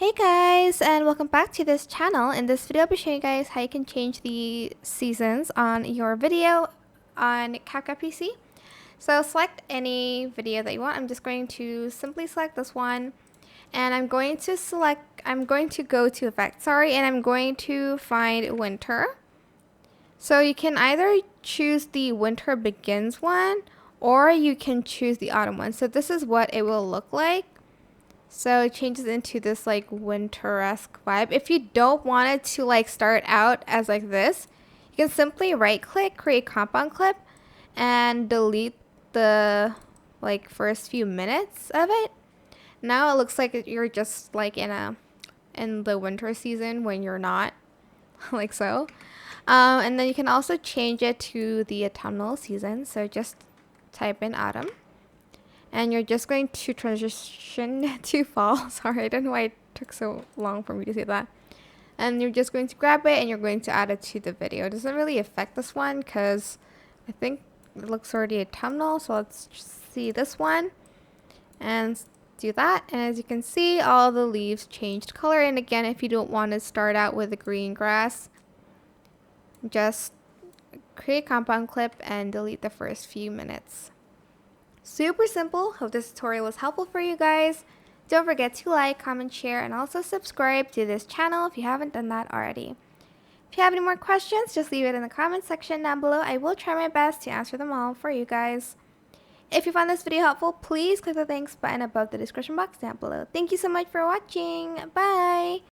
Hey guys, and welcome back to this channel. In this video I'll be showing you guys how you can change the seasons on your video on CapCut PC. So select any video that you want. I'm just going to simply select this one, and I'm going to go to effects, and I'm going to find winter. So you can either choose the winter begins one, or you can choose the autumn one. So this is what it will look like. So it changes into this like winter-esque vibe. If you don't want it to like start out as like this, you can simply right click, create compound clip, and delete the like first few minutes of it. Now it looks like you're just like in the winter season when you're not, like so. And then you can also change it to the autumnal season. So just type in autumn. And you're just going to transition to fall. Sorry, I don't know why it took so long for me to say that. And you're just going to grab it and you're going to add it to the video. It doesn't really affect this one because I think it looks already autumnal. So let's see this one and do that. And as you can see, all the leaves changed color. And again, if you don't want to start out with the green grass, just create a compound clip and delete the first few minutes. Super simple. Hope this tutorial was helpful for you guys. Don't forget to like, comment, share, and also subscribe to this channel if you haven't done that already. If you have any more questions, just leave it in the comment section down below. I will try my best to answer them all for you guys. If you found this video helpful, please click the thanks button above the description box down below. Thank you so much for watching. Bye!